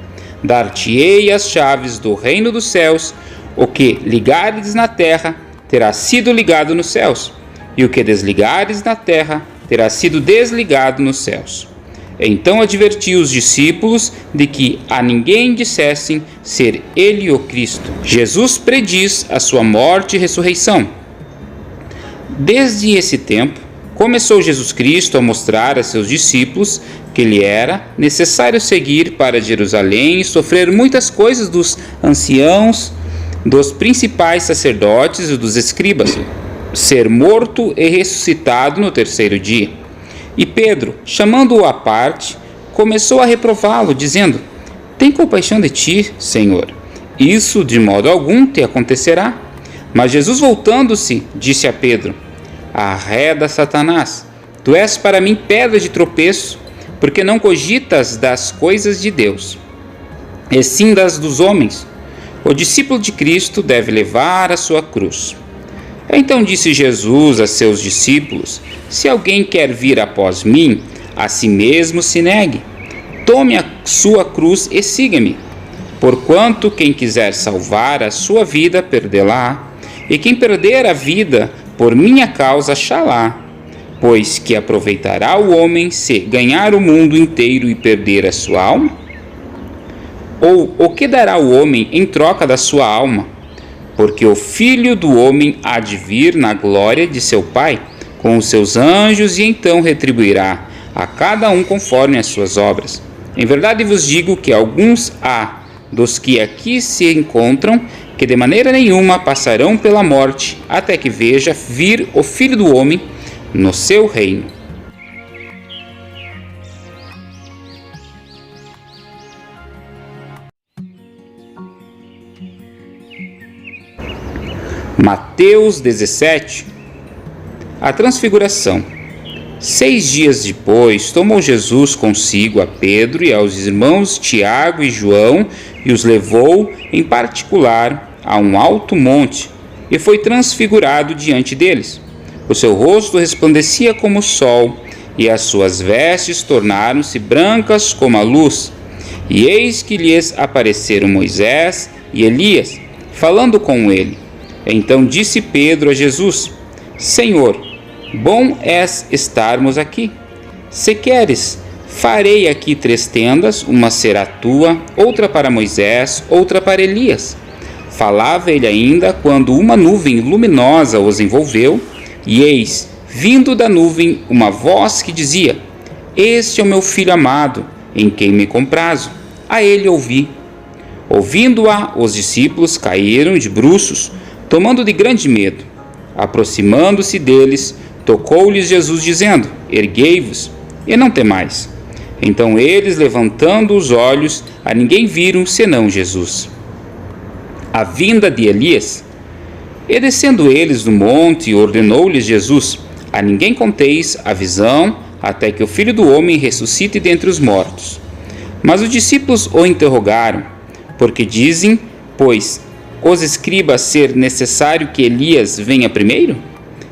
Dar-te-ei as chaves do reino dos céus. O que ligares na terra terá sido ligado nos céus, e o que desligares na terra terá sido desligado nos céus. Então advertiu os discípulos de que a ninguém dissessem ser ele o Cristo. Jesus prediz a sua morte e ressurreição. Desde esse tempo, começou Jesus Cristo a mostrar a seus discípulos que lhe era necessário seguir para Jerusalém e sofrer muitas coisas dos anciãos, dos principais sacerdotes e dos escribas, ser morto e ressuscitado no 3º dia. E Pedro, chamando-o à parte, começou a reprová-lo, dizendo: Tem compaixão de ti, Senhor. Isso de modo algum te acontecerá. Mas Jesus, voltando-se, disse a Pedro: Arreda, Satanás, tu és para mim pedra de tropeço, porque não cogitas das coisas de Deus, e sim das dos homens. O discípulo de Cristo deve levar a sua cruz. Então disse Jesus a seus discípulos: Se alguém quer vir após mim, a si mesmo se negue. Tome a sua cruz e siga-me. Porquanto quem quiser salvar a sua vida, perdê-la-á, e quem perder a vida por minha causa, achá-la. Pois que aproveitará o homem se ganhar o mundo inteiro e perder a sua alma? Ou o que dará o homem em troca da sua alma? Porque o Filho do Homem há de vir na glória de seu Pai, com os seus anjos, e então retribuirá a cada um conforme as suas obras. Em verdade vos digo que alguns há dos que aqui se encontram, que de maneira nenhuma passarão pela morte, até que veja vir o Filho do Homem no seu reino. Mateus 17. A transfiguração. 6 dias depois, tomou Jesus consigo a Pedro e aos irmãos Tiago e João e os levou, em particular, a um alto monte, e foi transfigurado diante deles. O seu rosto resplandecia como o sol, e as suas vestes tornaram-se brancas como a luz. E eis que lhes apareceram Moisés e Elias, falando com ele. Então disse Pedro a Jesus: Senhor, bom és estarmos aqui. Se queres, farei aqui 3 tendas, uma será tua, outra para Moisés, outra para Elias. Falava ele ainda quando uma nuvem luminosa os envolveu, e eis, vindo da nuvem, uma voz que dizia: Este é o meu filho amado, em quem me comprazo. A ele ouvi. Ouvindo-a, os discípulos caíram de bruços, tomando de grande medo. Aproximando-se deles, tocou-lhes Jesus, dizendo: Erguei-vos, e não temais. Então eles, levantando os olhos, a ninguém viram senão Jesus. A vinda de Elias. E descendo eles do monte, ordenou-lhes Jesus: A ninguém conteis a visão, até que o Filho do Homem ressuscite dentre os mortos. Mas os discípulos o interrogaram: Porque dizem, pois, os escribas ser necessário que Elias venha primeiro?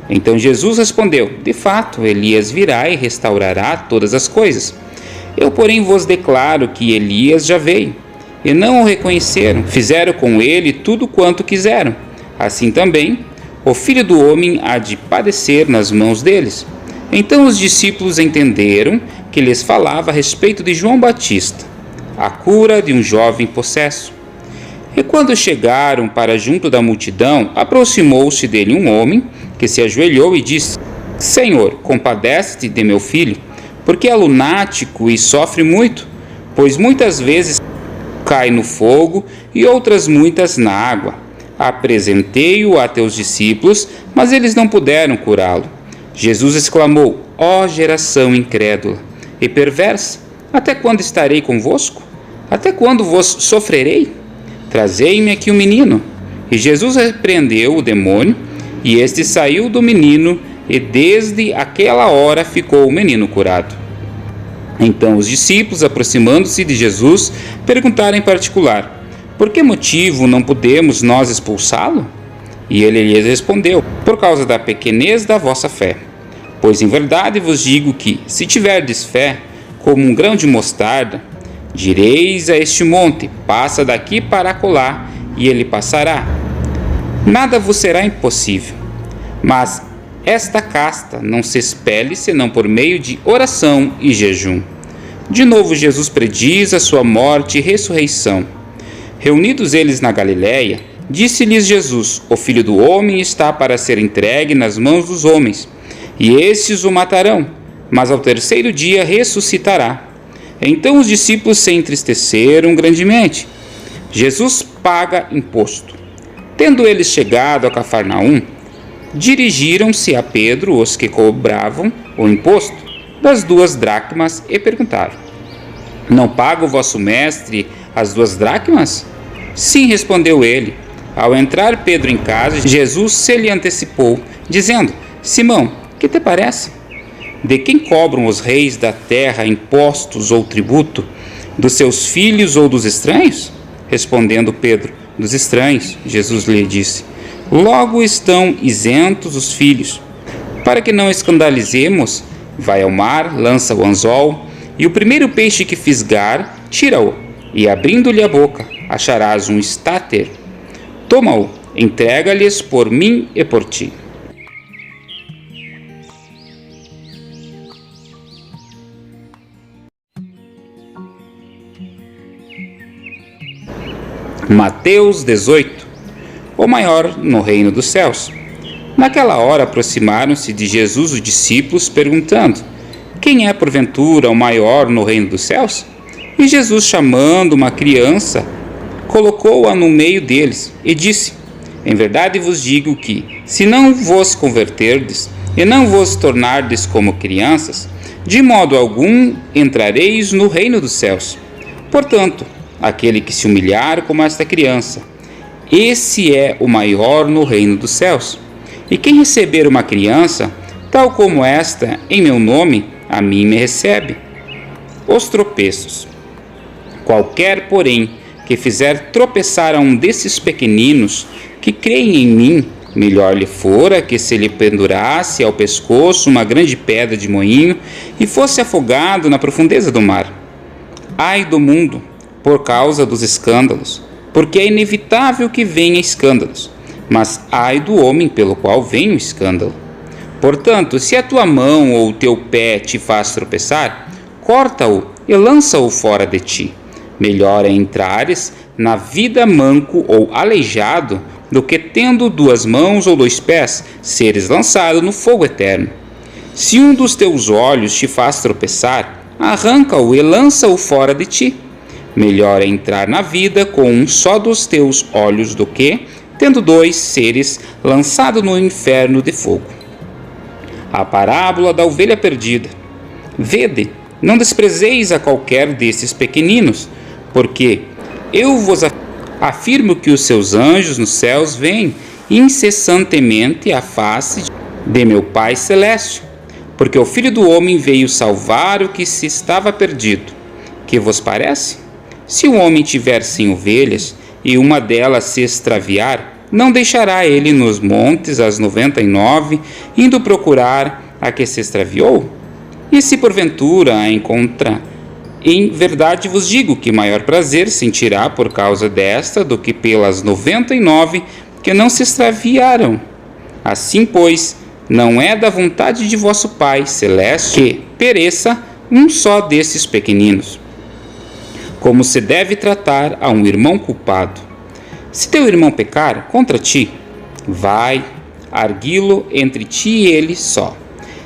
Então Jesus respondeu: De fato, Elias virá e restaurará todas as coisas. Eu, porém, vos declaro que Elias já veio, e não o reconheceram. Fizeram com ele tudo quanto quiseram. Assim também, o Filho do Homem há de padecer nas mãos deles. Então os discípulos entenderam que lhes falava a respeito de João Batista, a cura de um jovem possesso. E quando chegaram para junto da multidão, aproximou-se dele um homem, que se ajoelhou e disse: Senhor, compadece-te de meu filho, porque é lunático e sofre muito, pois muitas vezes cai no fogo e outras muitas na água. Apresentei-o a teus discípulos, mas eles não puderam curá-lo. Jesus exclamou: Ó geração incrédula e perversa, até quando estarei convosco? Até quando vos sofrerei? Trazei-me aqui o menino. E Jesus repreendeu o demônio, e este saiu do menino, e desde aquela hora ficou o menino curado. Então os discípulos, aproximando-se de Jesus, perguntaram em particular: Por que motivo não podemos nós expulsá-lo? E ele lhes respondeu: Por causa da pequenez da vossa fé. Pois em verdade vos digo que, se tiverdes fé, como um grão de mostarda, direis a este monte: Passa daqui para acolá, e ele passará. Nada vos será impossível. Mas esta casta não se expele senão por meio de oração e jejum. De novo Jesus prediz a sua morte e ressurreição. Reunidos eles na Galiléia, disse-lhes Jesus: O Filho do Homem está para ser entregue nas mãos dos homens, e estes o matarão, mas ao 3º dia ressuscitará. Então os discípulos se entristeceram grandemente. Jesus paga imposto. Tendo eles chegado a Cafarnaum, dirigiram-se a Pedro os que cobravam o imposto das 2 dracmas e perguntaram: Não paga o vosso mestre as 2 dracmas? Sim, respondeu ele. Ao entrar Pedro em casa, Jesus se lhe antecipou, dizendo: Simão, que te parece? De quem cobram os reis da terra impostos ou tributo? Dos seus filhos ou dos estranhos? Respondendo Pedro: dos estranhos. Jesus lhe disse: logo estão isentos os filhos. Para que não escandalizemos, vai ao mar, lança o anzol, e o primeiro peixe que fisgar, tira-o, e abrindo-lhe a boca, acharás um estáter. Toma-o, entrega-lhes por mim e por ti. Mateus 18. O maior no reino dos céus. Naquela hora aproximaram-se de Jesus os discípulos, perguntando: quem é porventura o maior no reino dos céus? E Jesus, chamando uma criança, colocou-a no meio deles e disse: em verdade vos digo que, se não vos converterdes e não vos tornardes como crianças, de modo algum entrareis no reino dos céus. Portanto, aquele que se humilhar como esta criança, esse é o maior no reino dos céus. E quem receber uma criança, tal como esta, em meu nome, a mim me recebe. Os tropeços. Qualquer, porém, que fizer tropeçar a um desses pequeninos que creem em mim, melhor lhe fora que se lhe pendurasse ao pescoço uma grande pedra de moinho e fosse afogado na profundeza do mar. Ai do mundo, por causa dos escândalos, porque é inevitável que venha escândalos, mas ai do homem pelo qual vem o escândalo. Portanto, se a tua mão ou o teu pé te faz tropeçar, corta-o e lança-o fora de ti. Melhor é entrares na vida manco ou aleijado, do que tendo 2 mãos ou 2 pés, seres lançado no fogo eterno. Se um dos teus olhos te faz tropeçar, arranca-o e lança-o fora de ti. Melhor é entrar na vida com um só dos teus olhos do que, tendo 2 seres, lançado no inferno de fogo. A parábola da ovelha perdida. Vede, não desprezeis a qualquer desses pequeninos, porque eu vos afirmo que os seus anjos nos céus veem incessantemente a face de meu Pai Celeste, porque o Filho do Homem veio salvar o que se estava perdido. Que vos parece? Se um homem tiver 100 ovelhas e uma delas se extraviar, não deixará ele nos montes as 99, indo procurar a que se extraviou? E se porventura a encontra, em verdade vos digo que maior prazer sentirá por causa desta do que pelas 99 que não se extraviaram. Assim, pois, não é da vontade de vosso Pai Celeste que pereça um só desses pequeninos. Como se deve tratar a um irmão culpado. Se teu irmão pecar contra ti, vai, arguí-lo entre ti e ele só.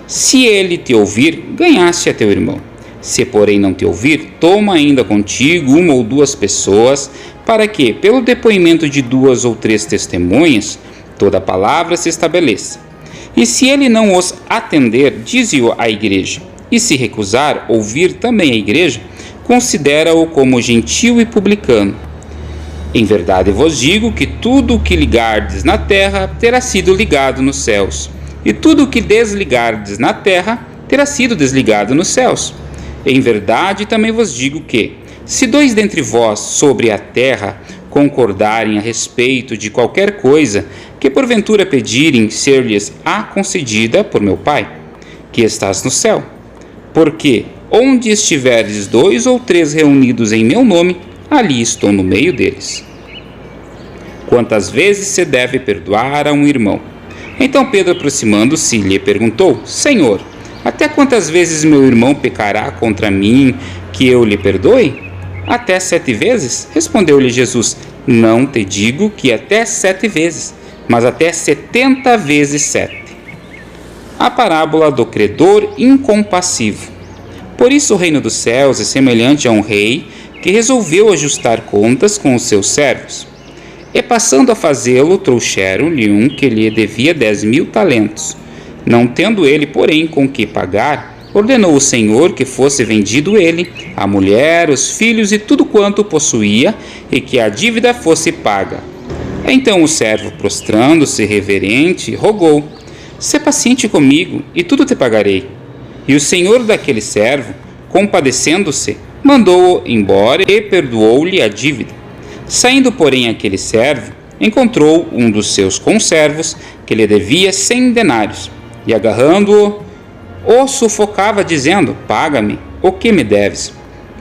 Se ele te ouvir, ganhaste a teu irmão. Se, porém, não te ouvir, toma ainda contigo 1 ou 2 pessoas, para que, pelo depoimento de 2 ou 3 testemunhas, toda palavra se estabeleça. E se ele não os atender, dize-o à igreja. E se recusar ouvir também a igreja, considera-o como gentil e publicano. Em verdade vos digo que tudo o que ligardes na terra terá sido ligado nos céus, e tudo o que desligardes na terra terá sido desligado nos céus. Em verdade também vos digo que, se 2 dentre vós sobre a terra concordarem a respeito de qualquer coisa que porventura pedirem, ser-lhes-á concedida por meu Pai, que estás no céu. Porque onde estiveres 2 ou 3 reunidos em meu nome, ali estou no meio deles. Quantas vezes se deve perdoar a um irmão? Então Pedro, aproximando-se, lhe perguntou: Senhor, até quantas vezes meu irmão pecará contra mim, que eu lhe perdoe? Até 7 vezes? Respondeu-lhe Jesus: Não te digo que até 7 vezes, mas até 70 vezes 7. A parábola do credor incompassivo. Por isso o reino dos céus é semelhante a um rei que resolveu ajustar contas com os seus servos. E passando a fazê-lo, trouxeram-lhe um que lhe devia 10.000 talentos. Não tendo ele, porém, com que pagar, ordenou o Senhor que fosse vendido ele, a mulher, os filhos e tudo quanto possuía, e que a dívida fosse paga. Então o servo, prostrando-se reverente, rogou: Sê paciente comigo, e tudo te pagarei. E o senhor daquele servo, compadecendo-se, mandou-o embora e perdoou-lhe a dívida. Saindo, porém, aquele servo, encontrou um dos seus conservos que lhe devia 100 denários, e agarrando-o, o sufocava, dizendo: paga-me o que me deves.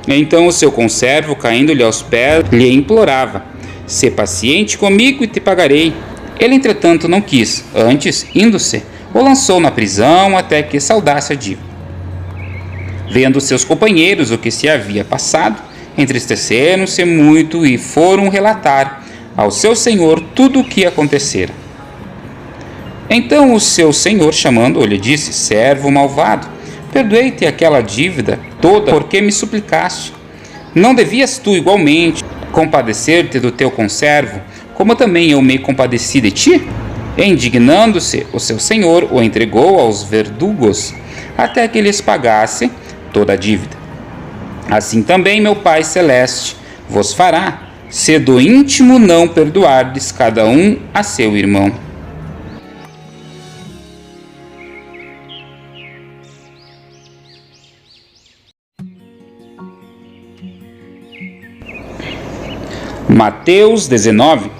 Então o seu conservo, caindo-lhe aos pés, lhe implorava: sê paciente comigo e te pagarei. Ele, entretanto, não quis. Antes, indo-se, o lançou na prisão até que saudasse a dívida. Vendo seus companheiros o que se havia passado, entristeceram-se muito e foram relatar ao seu senhor tudo o que acontecera. Então o seu senhor, chamando-o, lhe disse: servo malvado, perdoei-te aquela dívida toda porque me suplicaste. Não devias tu igualmente compadecer-te do teu conservo, como também eu me compadeci de ti? Indignando-se, o seu senhor o entregou aos verdugos, até que lhes pagasse toda a dívida. Assim também meu Pai Celeste vos fará, se do íntimo não perdoardes cada um a seu irmão. Mateus 19.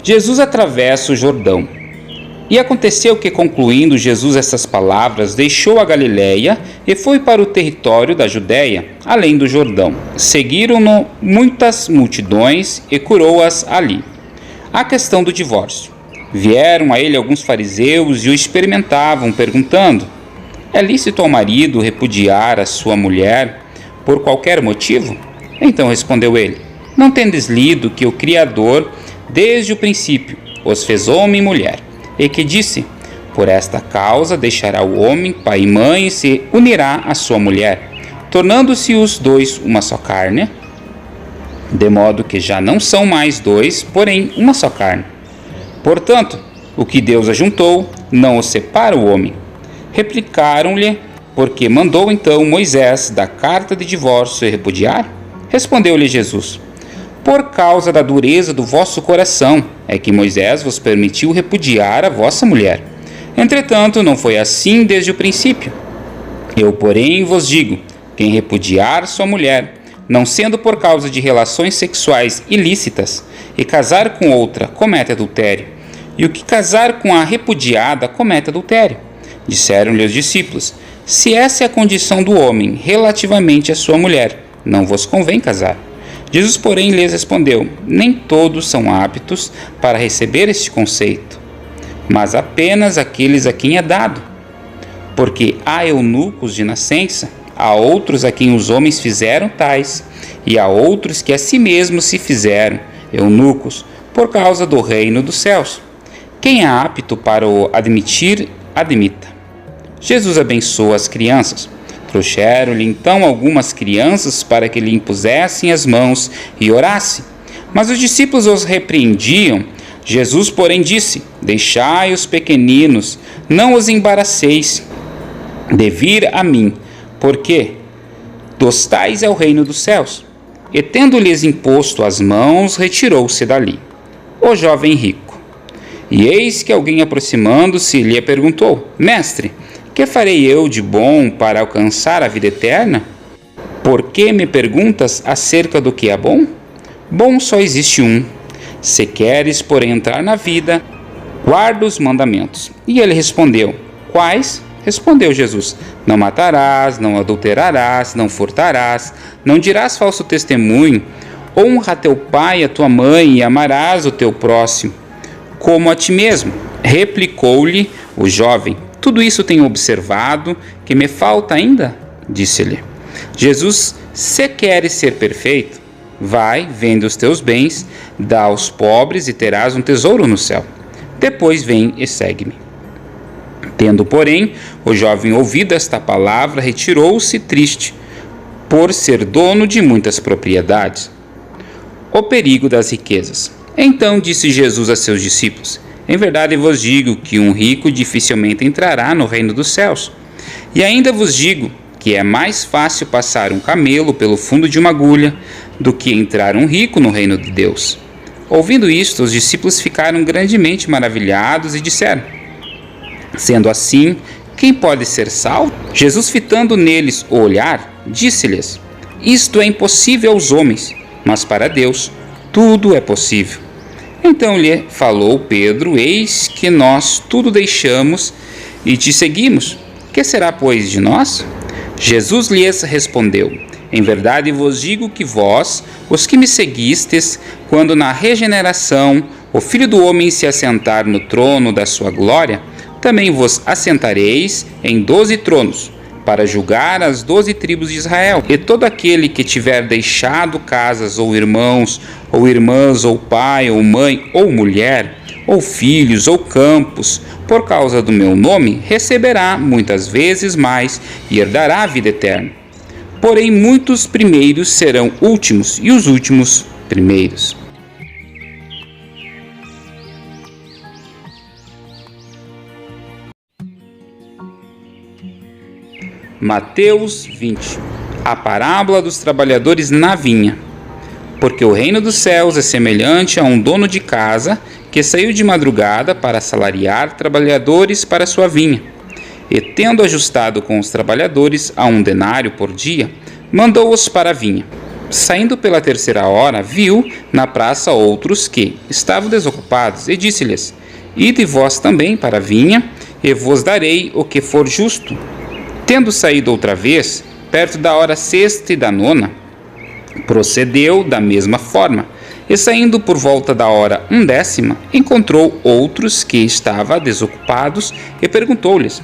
Jesus atravessa o Jordão. E aconteceu que, concluindo Jesus essas palavras, deixou a Galiléia e foi para o território da Judéia, além do Jordão. Seguiram-no muitas multidões e curou-as ali. A questão do divórcio. Vieram a ele alguns fariseus e o experimentavam, perguntando: é lícito ao marido repudiar a sua mulher por qualquer motivo? Então respondeu ele: não tendes lido que o Criador, desde o princípio, os fez homem e mulher, e que disse: por esta causa deixará o homem pai e mãe e se unirá à sua mulher, tornando-se os dois uma só carne, de modo que já não são mais dois, porém uma só carne. Portanto, o que Deus ajuntou, não o separa o homem. Replicaram-lhe: porque mandou então Moisés dar carta de divórcio e repudiar? Respondeu-lhe Jesus: por causa da dureza do vosso coração é que Moisés vos permitiu repudiar a vossa mulher. Entretanto, não foi assim desde o princípio. Eu, porém, vos digo: quem repudiar sua mulher, não sendo por causa de relações sexuais ilícitas, e casar com outra, comete adultério. E o que casar com a repudiada, comete adultério. Disseram-lhe os discípulos: se essa é a condição do homem relativamente à sua mulher, não vos convém casar. Jesus, porém, lhes respondeu: nem todos são aptos para receber este conceito, mas apenas aqueles a quem é dado. Porque há eunucos de nascença, há outros a quem os homens fizeram tais, e há outros que a si mesmos se fizeram eunucos por causa do reino dos céus. Quem é apto para o admitir, admita. Jesus abençoa as crianças. Trouxeram-lhe então algumas crianças para que lhe impusessem as mãos e orasse. Mas os discípulos os repreendiam. Jesus, porém, disse: deixai os pequeninos, não os embaraceis de vir a mim, porque dos tais é o reino dos céus. E tendo-lhes imposto as mãos, retirou-se dali. O jovem rico. E eis que alguém, aproximando-se, lhe perguntou: mestre, que farei eu de bom para alcançar a vida eterna? Por que me perguntas acerca do que é bom? Bom só existe um. Se queres, porém, entrar na vida, guarda os mandamentos. E ele respondeu: quais? Respondeu Jesus: não matarás, não adulterarás, não furtarás, não dirás falso testemunho, honra a teu pai e a tua mãe e amarás o teu próximo como a ti mesmo. Replicou-lhe o jovem: tudo isso tenho observado, que me falta ainda? Disse-lhe Jesus: se queres ser perfeito, vai, vende os teus bens, dá aos pobres e terás um tesouro no céu. Depois vem e segue-me. Tendo, porém, o jovem ouvido esta palavra, retirou-se triste, por ser dono de muitas propriedades. O perigo das riquezas. Então disse Jesus a seus discípulos: em verdade vos digo que um rico dificilmente entrará no reino dos céus. E ainda vos digo que é mais fácil passar um camelo pelo fundo de uma agulha do que entrar um rico no reino de Deus. Ouvindo isto, os discípulos ficaram grandemente maravilhados e disseram: sendo assim, quem pode ser salvo? Jesus, fitando neles o olhar, disse-lhes: isto é impossível aos homens, mas para Deus tudo é possível. Então lhe falou Pedro: eis que nós tudo deixamos e te seguimos. Que será, pois, de nós? Jesus lhes respondeu: em verdade vos digo que vós, os que me seguistes, quando na regeneração o Filho do Homem se assentar no trono da sua glória, também vos assentareis em 12 tronos, para julgar as 12 tribos de Israel. E todo aquele que tiver deixado casas, ou irmãos, ou irmãs, ou pai, ou mãe, ou mulher, ou filhos, ou campos, por causa do meu nome, receberá muitas vezes mais e herdará a vida eterna. Porém, muitos primeiros serão últimos, e os últimos primeiros. Mateus 20. A parábola dos trabalhadores na vinha. Porque o reino dos céus é semelhante a um dono de casa que saiu de madrugada para assalariar trabalhadores para sua vinha. E, tendo ajustado com os trabalhadores a 1 denário por dia, mandou-os para a vinha. Saindo pela 3ª hora, viu na praça outros que estavam desocupados, e disse-lhes: ide vós também para a vinha, e vos darei o que for justo. Tendo saído outra vez, perto da hora 6ª e da 9ª, procedeu da mesma forma, e saindo por volta da hora 1ª, encontrou outros que estavam desocupados, e perguntou-lhes: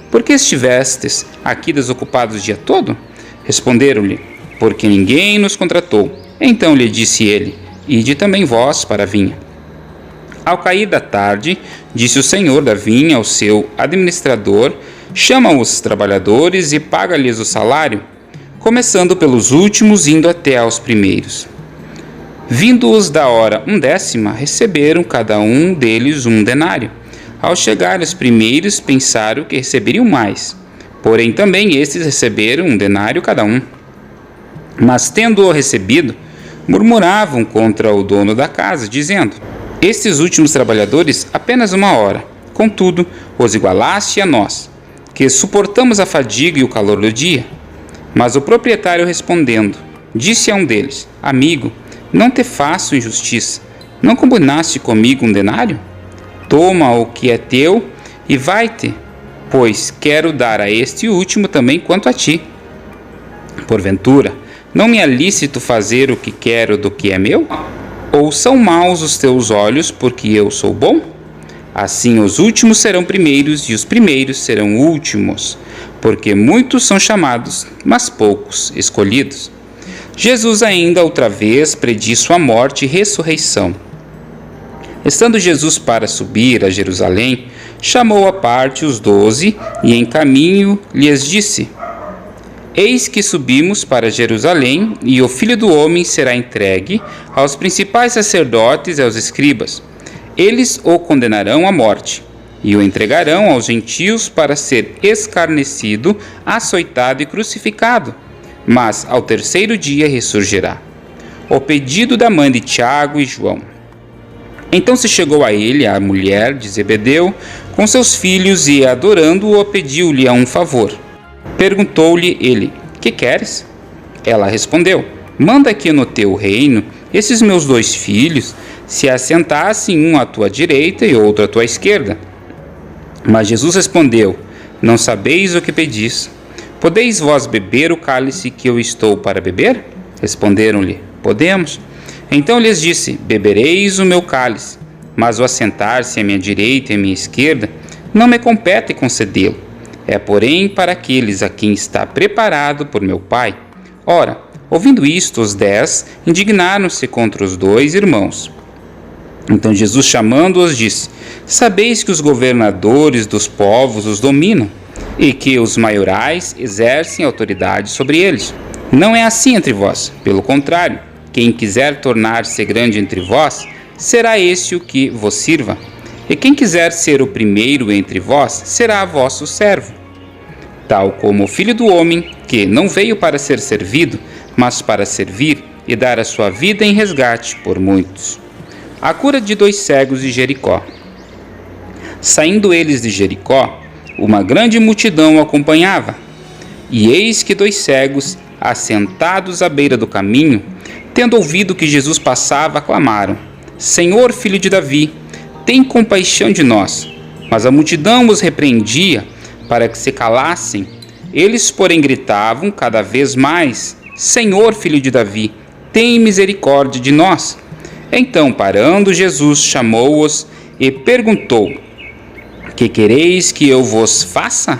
por que estivestes aqui desocupados o dia todo? Responderam-lhe: porque ninguém nos contratou. Então lhe disse ele: ide também vós para a vinha. Ao cair da tarde, disse o senhor da vinha ao seu administrador: chama os trabalhadores e paga-lhes o salário, começando pelos últimos, indo até aos primeiros. Vindo-os da hora 1ª, receberam cada um deles 1 denário. Ao chegar os primeiros, pensaram que receberiam mais. Porém, também estes receberam 1 denário cada um. Mas, tendo-o recebido, murmuravam contra o dono da casa, dizendo: estes últimos trabalhadores apenas 1 hora, contudo, os igualaste a nós, que suportamos a fadiga e o calor do dia. Mas o proprietário, respondendo, disse a um deles: amigo, não te faço injustiça. Não combinaste comigo 1 denário? Toma o que é teu e vai-te, pois quero dar a este último também quanto a ti. Porventura, não me é lícito fazer o que quero do que é meu? Ou são maus os teus olhos, porque eu sou bom? Assim os últimos serão primeiros, e os primeiros serão últimos, porque muitos são chamados, mas poucos escolhidos. Jesus ainda outra vez prediz sua morte e ressurreição. Estando Jesus para subir a Jerusalém, chamou à parte os 12 e em caminho lhes disse: eis que subimos para Jerusalém, e o Filho do Homem será entregue aos principais sacerdotes e aos escribas. Eles o condenarão à morte, e o entregarão aos gentios para ser escarnecido, açoitado e crucificado, mas ao 3º dia ressurgirá. O pedido da mãe de Tiago e João. Então se chegou a ele a mulher de Zebedeu com seus filhos, e adorando-o pediu-lhe um favor. Perguntou-lhe ele: que queres? Ela respondeu: manda que no teu reino esses meus 2 filhos se assentassem, um à tua direita e outro à tua esquerda. Mas Jesus respondeu: não sabeis o que pedis. Podeis vós beber o cálice que eu estou para beber? Responderam-lhe: podemos. Então lhes disse: bebereis o meu cálice, mas o assentar-se à minha direita e à minha esquerda não me compete concedê-lo. É, porém, para aqueles a quem está preparado por meu Pai. Ora, ouvindo isto, os 10 indignaram-se contra os 2 irmãos. Então Jesus, chamando-os, disse: sabeis que os governadores dos povos os dominam, e que os maiorais exercem autoridade sobre eles. Não é assim entre vós. Pelo contrário, quem quiser tornar-se grande entre vós, será esse o que vos sirva. E quem quiser ser o primeiro entre vós, será vosso servo. Tal como o Filho do Homem, que não veio para ser servido, mas para servir e dar a sua vida em resgate por muitos. A cura de 2 cegos de Jericó. Saindo eles de Jericó, uma grande multidão o acompanhava. E eis que 2 cegos, assentados à beira do caminho, Tendo ouvido que Jesus passava, clamaram: Senhor, filho de Davi, tem compaixão de nós. Mas a multidão os repreendia para que se calassem. Eles, porém, gritavam cada vez mais: Senhor, filho de Davi, tem misericórdia de nós. Então, parando, Jesus chamou-os e perguntou: Que quereis que eu vos faça?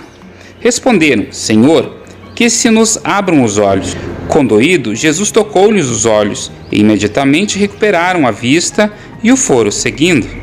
Responderam: Senhor, que se nos abram os olhos. Condoído, Jesus tocou-lhes os olhos, e imediatamente recuperaram a vista e o foram seguindo.